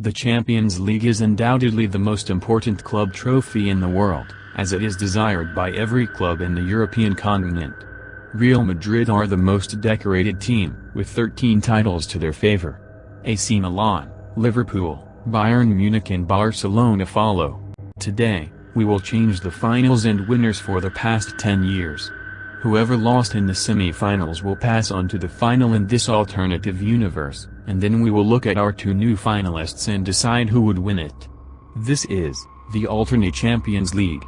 The Champions League is undoubtedly the most important club trophy in the world, as it is desired by every club in the European continent. Real Madrid are the most decorated team, with 13 titles to their favor. AC Milan, Liverpool, Bayern Munich and Barcelona follow. Today, we will change the finals and winners for the past 10 years. Whoever lost in the semi-finals will pass on to the final in this alternative universe, and then we will look at our two new finalists and decide who would win it. This is the alternate Champions League.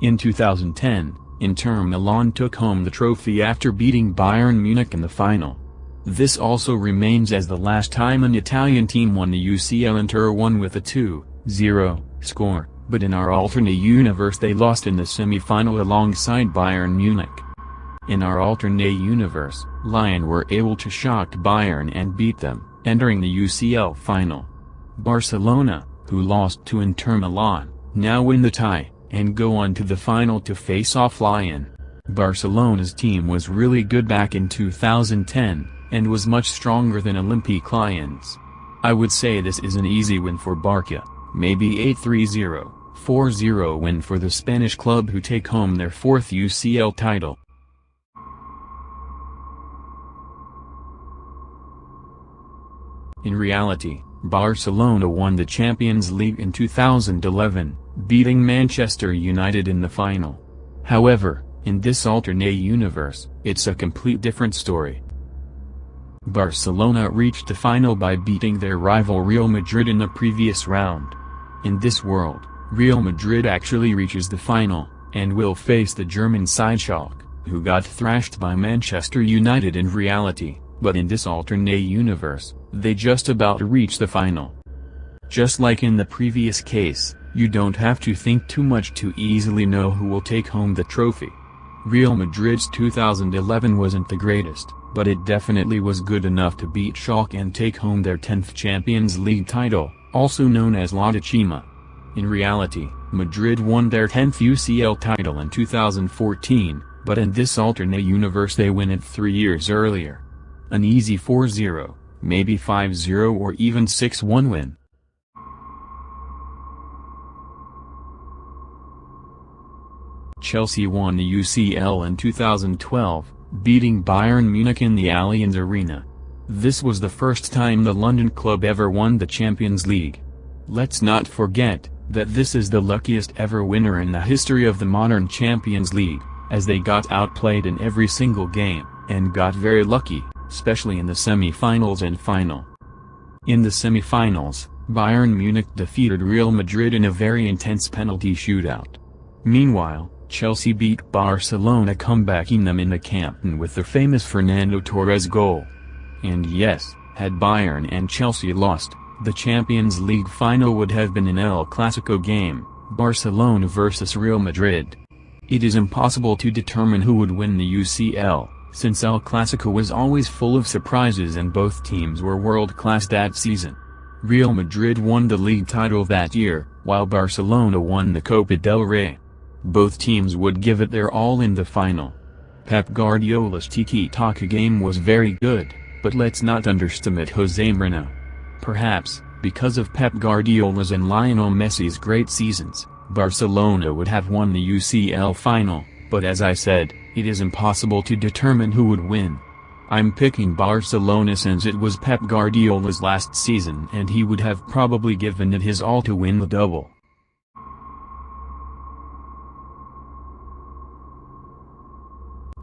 In 2010, Inter Milan took home the trophy after beating Bayern Munich in the final. This also remains as the last time an Italian team won the UCL. Inter won with a 2-0 score, but in our alternate universe they lost in the semi-final alongside Bayern Munich. In our alternate universe, Lyon were able to shock Bayern and beat them, entering the UCL final. Barcelona, who lost to Inter Milan, now win the tie, and go on to the final to face off Lyon. Barcelona's team was really good back in 2010, and was much stronger than Olympique Lyons. I would say this is an easy win for Barca, maybe a 3-0, 4-0 win for the Spanish club who take home their fourth UCL title. In reality, Barcelona won the Champions League in 2011, beating Manchester United in the final. However, in this alternate universe, it's a complete different story. Barcelona reached the final by beating their rival Real Madrid in the previous round. In this world, Real Madrid actually reaches the final, and will face the German side Schalke, who got thrashed by Manchester United in reality, but in this alternate universe, they just about reach the final. Just like in the previous case, you don't have to think too much to easily know who will take home the trophy. Real Madrid's 2011 wasn't the greatest, but it definitely was good enough to beat Schalke and take home their 10th Champions League title, also known as La Decima. In reality, Madrid won their 10th UCL title in 2014, but in this alternate universe they win it 3 years earlier. An easy 4-0, maybe 5-0 or even 6-1 win. Chelsea won the UCL in 2012, beating Bayern Munich in the Allianz Arena. This was the first time the London club ever won the Champions League. Let's not forget that this is the luckiest ever winner in the history of the modern Champions League, as they got outplayed in every single game, and got very lucky, especially in the semi-finals and final. In the semi-finals, Bayern Munich defeated Real Madrid in a very intense penalty shootout. Meanwhile, Chelsea beat Barcelona, comebacking them in the Camp Nou with their famous Fernando Torres goal. And yes, had Bayern and Chelsea lost, the Champions League final would have been an El Clasico game, Barcelona versus Real Madrid. It is impossible to determine who would win the UCL, since El Clasico was always full of surprises and both teams were world-class that season. Real Madrid won the league title that year, while Barcelona won the Copa del Rey. Both teams would give it their all in the final. Pep Guardiola's tiki-taka game was very good, but let's not underestimate Jose Mourinho. Perhaps, because of Pep Guardiola's and Lionel Messi's great seasons, Barcelona would have won the UCL final, but as I said, it is impossible to determine who would win. I'm picking Barcelona since it was Pep Guardiola's last season and he would have probably given it his all to win the double.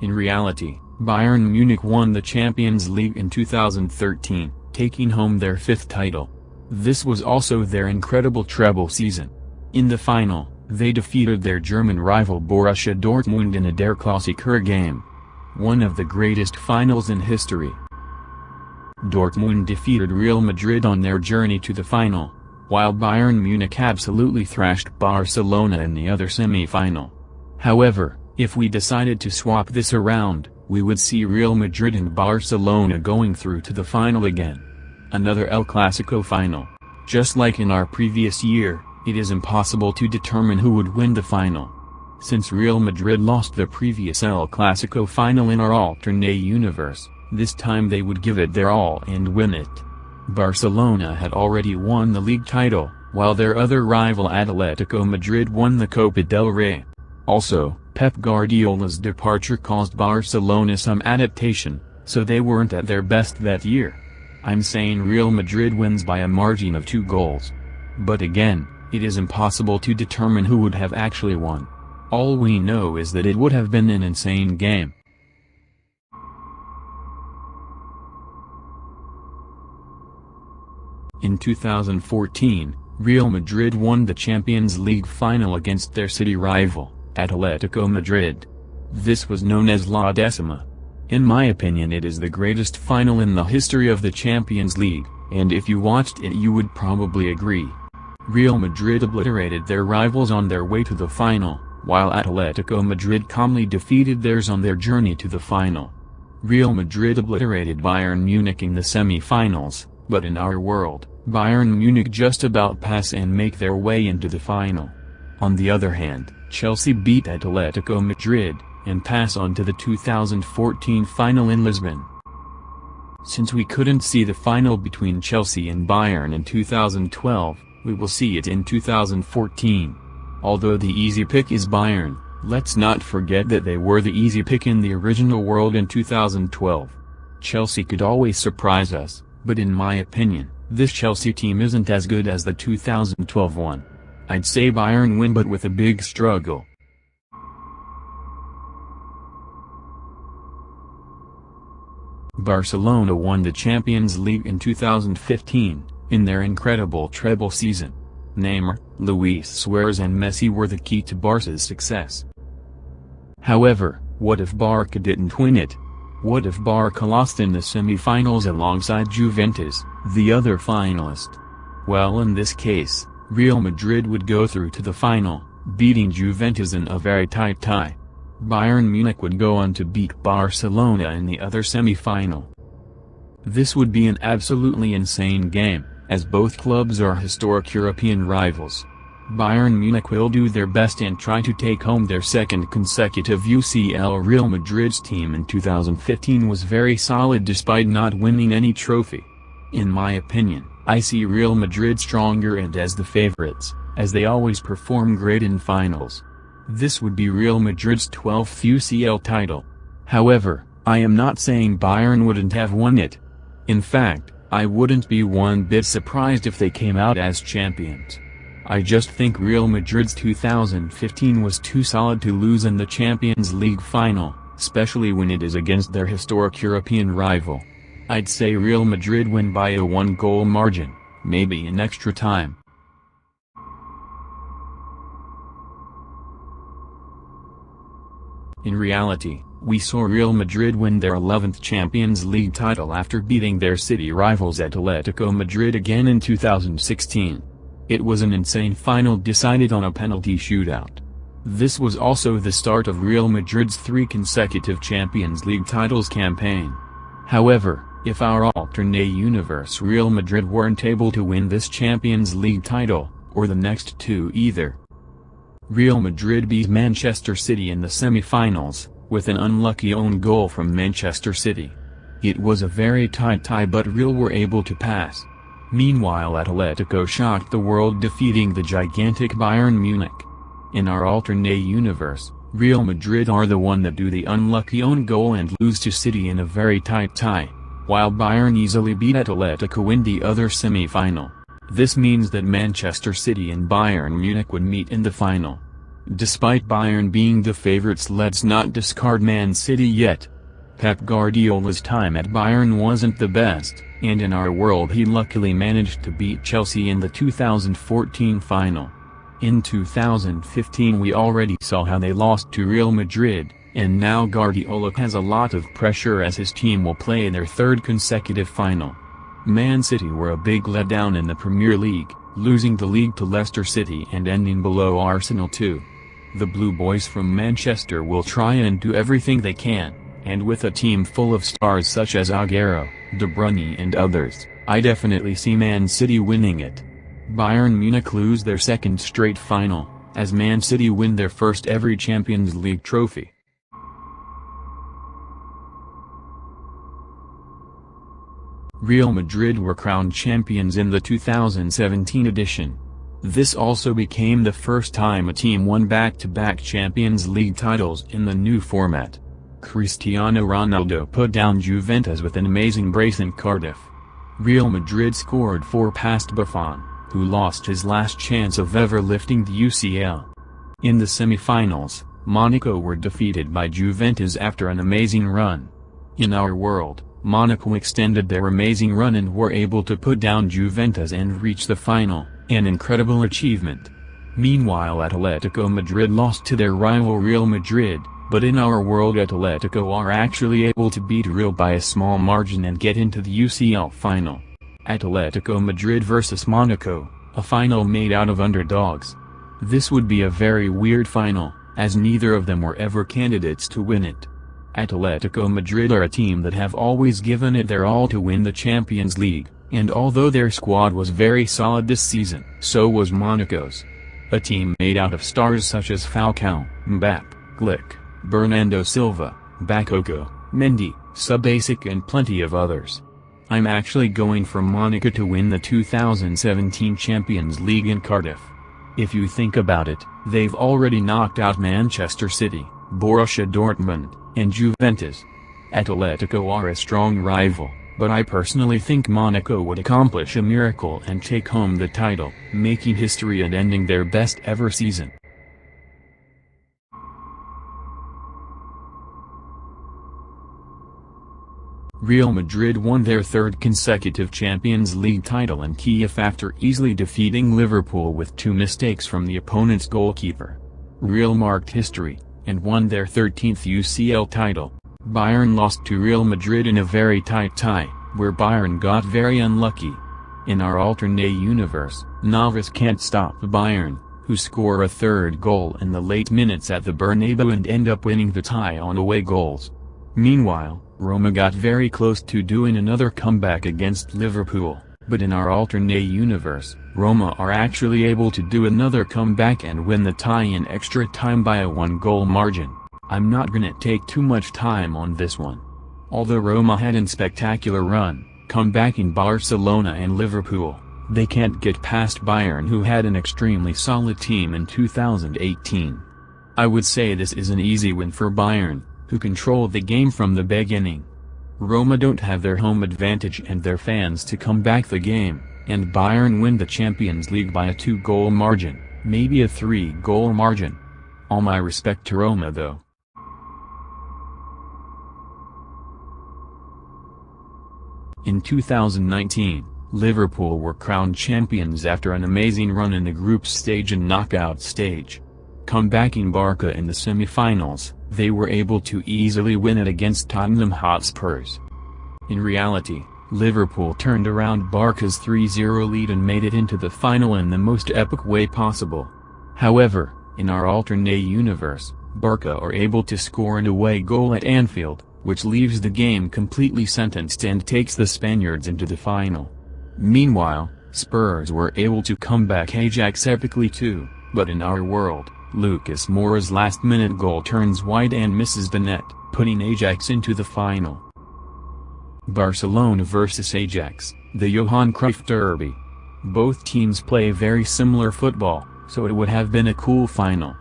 In reality, Bayern Munich won the Champions League in 2013, taking home their 5th title. This was also their incredible treble season. In the final, they defeated their German rival Borussia Dortmund in a Der Klassiker game. One of the greatest finals in history. Dortmund defeated Real Madrid on their journey to the final, while Bayern Munich absolutely thrashed Barcelona in the other semi-final. However, if we decided to swap this around, we would see Real Madrid and Barcelona going through to the final again. Another El Clasico final. Just like in our previous year, it is impossible to determine who would win the final. Since Real Madrid lost the previous El Clasico final in our alternate universe, this time they would give it their all and win it. Barcelona had already won the league title, while their other rival Atletico Madrid won the Copa del Rey. Also, Pep Guardiola's departure caused Barcelona some adaptation, so they weren't at their best that year. I'm saying Real Madrid wins by a margin of 2 goals. But again, it is impossible to determine who would have actually won. All we know is that it would have been an insane game. In 2014, Real Madrid won the Champions League final against their city rival, Atletico Madrid. This was known as La Decima. In my opinion, it is the greatest final in the history of the Champions League, and if you watched it you would probably agree. Real Madrid obliterated their rivals on their way to the final, while Atletico Madrid calmly defeated theirs on their journey to the final. Real Madrid obliterated Bayern Munich in the semi-finals, but in our world, Bayern Munich just about pass and make their way into the final. On the other hand, Chelsea beat Atletico Madrid, and pass on to the 2014 final in Lisbon. Since we couldn't see the final between Chelsea and Bayern in 2012, we will see it in 2014. Although the easy pick is Bayern, let's not forget that they were the easy pick in the original world in 2012. Chelsea could always surprise us, but in my opinion, this Chelsea team isn't as good as the 2012 one. I'd say Bayern win, but with a big struggle. Barcelona won the Champions League in 2015, in their incredible treble season. Neymar, Luis Suarez and Messi were the key to Barca's success. However, what if Barca didn't win it? What if Barca lost in the semi-finals alongside Juventus, the other finalist? Well, in this case, Real Madrid would go through to the final, beating Juventus in a very tight tie. Bayern Munich would go on to beat Barcelona in the other semi-final. This would be an absolutely insane game, as both clubs are historic European rivals. Bayern Munich will do their best and try to take home their second consecutive UCL. Real Madrid's team in 2015 was very solid despite not winning any trophy. In my opinion, I see Real Madrid stronger and as the favorites, as they always perform great in finals. This would be Real Madrid's 12th UCL title. However, I am not saying Bayern wouldn't have won it. In fact, I wouldn't be one bit surprised if they came out as champions. I just think Real Madrid's 2015 was too solid to lose in the Champions League final, especially when it is against their historic European rival. I'd say Real Madrid win by a 1-goal margin, maybe in extra time. In reality, we saw Real Madrid win their 11th Champions League title after beating their city rivals Atletico Madrid again in 2016. It was an insane final decided on a penalty shootout. This was also the start of Real Madrid's 3 consecutive Champions League titles campaign. However, if our alternate universe Real Madrid weren't able to win this Champions League title, or the next 2 either. Real Madrid beat Manchester City in the semi-finals, with an unlucky own goal from Manchester City. It was a very tight tie, but Real were able to pass. Meanwhile, Atletico shocked the world, defeating the gigantic Bayern Munich. In our alternate universe, Real Madrid are the one that do the unlucky own goal and lose to City in a very tight tie, while Bayern easily beat Atletico in the other semi-final. This means that Manchester City and Bayern Munich would meet in the final. Despite Bayern being the favorites, let's not discard Man City yet. Pep Guardiola's time at Bayern wasn't the best, and in our world he luckily managed to beat Chelsea in the 2014 final. In 2015 we already saw how they lost to Real Madrid, and now Guardiola has a lot of pressure as his team will play their 3rd consecutive final. Man City were a big letdown in the Premier League, losing the league to Leicester City and ending below Arsenal too. The Blue Boys from Manchester will try and do everything they can, and with a team full of stars such as Agüero, De Bruyne and others, I definitely see Man City winning it. Bayern Munich lose their 2nd straight final, as Man City win their first ever Champions League trophy. Real Madrid were crowned champions in the 2017 edition. This also became the first time a team won back-to-back Champions League titles in the new format. Cristiano Ronaldo put down Juventus with an amazing brace in Cardiff. Real Madrid scored 4 past Buffon, who lost his last chance of ever lifting the UCL. In the semi-finals, Monaco were defeated by Juventus after an amazing run. In our world, Monaco extended their amazing run and were able to put down Juventus and reach the final, an incredible achievement. Meanwhile, Atletico Madrid lost to their rival Real Madrid, but in our world Atletico are actually able to beat Real by a small margin and get into the UCL final. Atletico Madrid vs Monaco, a final made out of underdogs. This would be a very weird final, as neither of them were ever candidates to win it. Atletico Madrid are a team that have always given it their all to win the Champions League, and although their squad was very solid this season, so was Monaco's. A team made out of stars such as Falcao, Mbappé, Glick, Bernardo Silva, Bakayoko, Mendy, Subasic and plenty of others. I'm actually going for Monaco to win the 2017 Champions League in Cardiff. If you think about it, they've already knocked out Manchester City, Borussia Dortmund, and Juventus. Atletico are a strong rival, but I personally think Monaco would accomplish a miracle and take home the title, making history and ending their best ever season. Real Madrid won their third consecutive Champions League title in Kiev after easily defeating Liverpool with 2 mistakes from the opponent's goalkeeper. Real marked history, and won their 13th UCL title. Bayern lost to Real Madrid in a very tight tie, where Bayern got very unlucky. In our alternate universe, Navas can't stop Bayern, who score a third goal in the late minutes at the Bernabeu and end up winning the tie on away goals. Meanwhile, Roma got very close to doing another comeback against Liverpool, but in our alternate universe, Roma are actually able to do another comeback and win the tie in extra time by a 1-goal margin. I'm not gonna take too much time on this one. Although Roma had a spectacular run, comebacking Barcelona and Liverpool, they can't get past Bayern, who had an extremely solid team in 2018. I would say this is an easy win for Bayern, who controlled the game from the beginning. Roma don't have their home advantage and their fans to come back the game, and Bayern win the Champions League by a 2-goal margin, maybe a 3-goal margin. All my respect to Roma though. In 2019, Liverpool were crowned champions after an amazing run in the group stage and knockout stage. Comebacking Barca in the semi-finals, they were able to easily win it against Tottenham Hotspurs. In reality, Liverpool turned around Barca's 3-0 lead and made it into the final in the most epic way possible. However, in our alternate universe, Barca are able to score an away goal at Anfield, which leaves the game completely sentenced and takes the Spaniards into the final. Meanwhile, Spurs were able to come back Ajax epically too, but in our world, Lucas Moura's last-minute goal turns wide and misses the net, putting Ajax into the final. Barcelona vs Ajax, the Johan Cruyff Derby. Both teams play very similar football, so it would have been a cool final.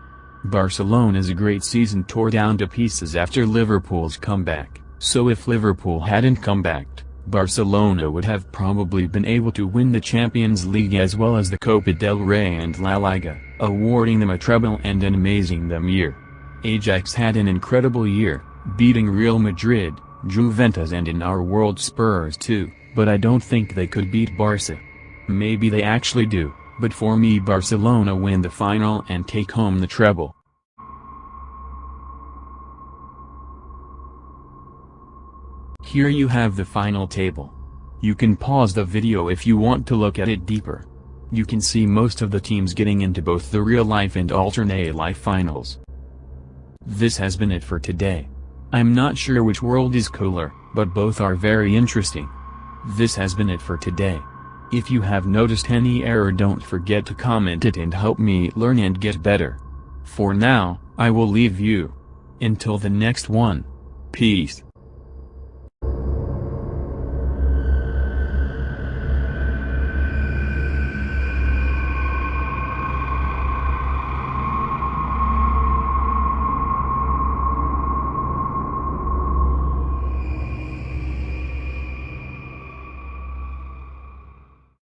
Barcelona's great season tore down to pieces after Liverpool's comeback, so if Liverpool hadn't come back, Barcelona would have probably been able to win the Champions League as well as the Copa del Rey and La Liga, awarding them a treble and an amazing year. Ajax had an incredible year, beating Real Madrid, Juventus and in our world Spurs too, but I don't think they could beat Barca. Maybe they actually do, but for me Barcelona win the final and take home the treble. Here you have the final table. You can pause the video if you want to look at it deeper. You can see most of the teams getting into both the real-life and alternate life finals. This has been it for today. I'm not sure which world is cooler, but both are very interesting. This has been it for today. If you have noticed any error, don't forget to comment it and help me learn and get better. For now, I will leave you. Until the next one. Peace.